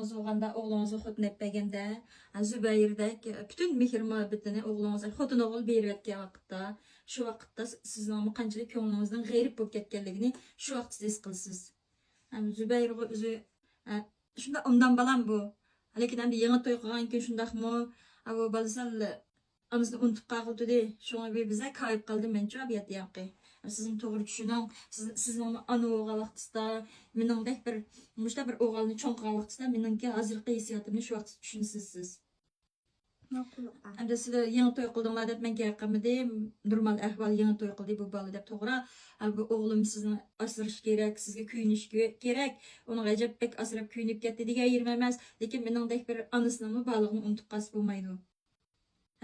oğlunuz olganda, oğlunuzu xotun etpegende, Zübeyir'dek bütün mehr muhabbetini oğlunuza xotun oğul berip etken vaqtda, şu vaqtda sizning qanchalik ko'nglinizdan g'erib bo'lib ketganligini şu vaqt siz his qilasiz. Zübeyir o'zi shunda undan balam bu. Lekin endi yangi to'y qilgan kun shundaqmi, bu balasal anasını unutib qoldi. Şuna bir bize kayıp qaldi mencha abiyat yoqi. Sizin to'g'ri tushuning, sizning onu ana o'g'il vaqtida, meningdek bir mushta bir o'g'ilni cho'ng qilgan vaqtida meningki hozirgi hissiyotimni shu vaqt tushunasiz siz. Endi sizlar yangi to'y qildinglar deb menga yaqinmidim, normal ahvol yangi to'y qildi bu bola deb to'g'ri. Bu o'g'lim sizni asrash kerak, sizga kuyinish kerak. Uni ajab bek asrab kuyinib ketdi degan yerim emas, lekin meningdek bir onasini balig'ini unutib qolsa bo'lmaydi.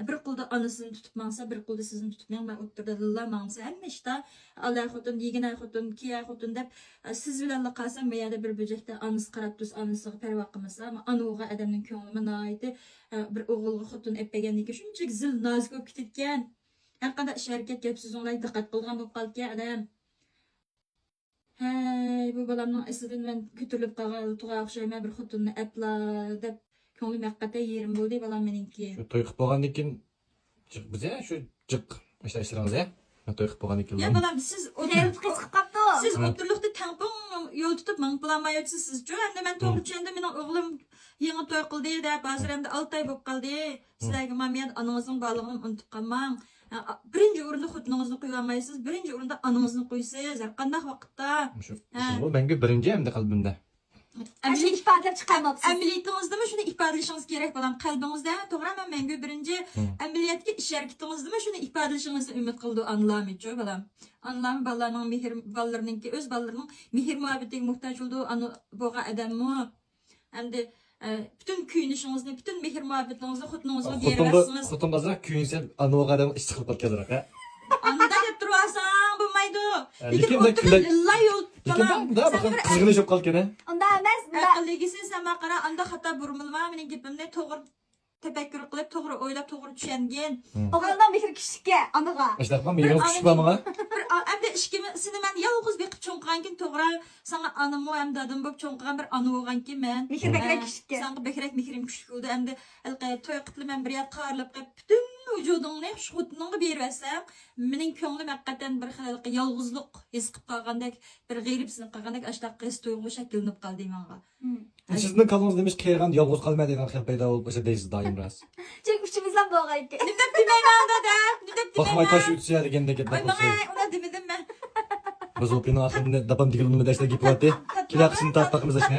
Bir qılda anasını tutup mansa, bir qılda sizin tutmayan ben oturda lilla mansa. Hem işte Allah xotun, yegin ay xotun, ki ay xotun dep siz bilen qalsam bu yerda bir böcekte anası qarab tursa, anasıga perva qilmasa, ama anoğa adamning ko'nglimi naydi bir o'g'ilga xotun etpeganligi shunchalik zil nozik bo'lib ketgan. Har qanday ish harakat gap so'zlarga diqqat qilgan bo'lib qolgan adam. Hey, bu bolamning esidan men ko'tarilib qolgan tuğa o'xshayman bir xotunni epla deb ko'nglim haqiqatan yerim bo'ldi bolam meningki. Şu toy qilib bo'lgandan keyin bize şu jiq ishlashtiramiz ya. Toy qilib bo'lgandan keyin. Ya balam siz siz o'tirlikda tampon yo'l tutib ming bilanmayapsiz siz-chu. Endi men to'g'ri tushunda mening o'g'lim yangi to'y qildi deb hozir endi 6 oy bo'lib qoldi. Sizlarga men onangizning borlig'ini unutib qolmang. Birinchi o'rinda xotiningizni qo'yib olmaysiz, birinchi o'rinda onangizni qo'ysiz. Har qanday vaqtda. Shu menga birinchi endi qalbimda. Aşağı ifade çıkarmapsınız. Ameliyatınızda mı şunu ifadelaşınız gerek balam kalbinizde to'g'ri men menga birinchi ameliyatga ish harakatingizda mı şunu ifadelashingizni umid qildi anlamıcı balam. Anlam balalarning mehr balalarninki o'z balarining mehr muhabbatiga muhtoj bo'ldi bo'lgan odammi. Endi bütün kuyunishingizni, bütün mehr muhabbatingizni xotiningizga beraversiniz. Xotiningizga kuyinsa anoga adam ish chiqib ketganlar aka. Anda deb turasang bo'lmaydi. Lekin o'tirib yo'l Lekin da bakın kızgını çok kalken he. Onda emas, aqlligisin sen qara anda xato burmilma mening gapimni to'g'ri tefekkür qilib, to'g'ri o'ylab, to'g'ri tushungan. oğlandan bir kişilikka, anaga. İşte ben bir yolcu kişi bana. Endi ishkimi seni men yolg'iz beqib cho'nqankin to'g'ri sana anammo ham dadim bo'lib cho'nqan bir ana bo'lgankin men. Mehr bekrak kişilikka. Sanki bekrak mehrim kuchli bo'ldi. Endi to'y qilib men bir yoq qarilib qilib bütün vujudingni shu xotiningga berversam, mening ko'nglim haqiqatan bir xil yolg'izlik his qilib qolgandek, bir g'eribsinib qolgandek ashtaq his tuyg'u shakllanib qoldi menga. Sizin kalınız demiş ki yagan yolguz kalmaya degan xiyal payda olup o'sha deysiz doim ras. Çünkü üçümüzden bo'lgan ekan. Nima deb demayman da, nima deb Bakmay taş ütse degende gap Ay baksa. mana uni demedim men. Biz opini ahirinde dabam digilini dashta gap bo'ladi. Kila qismini tartaqimiz ashna.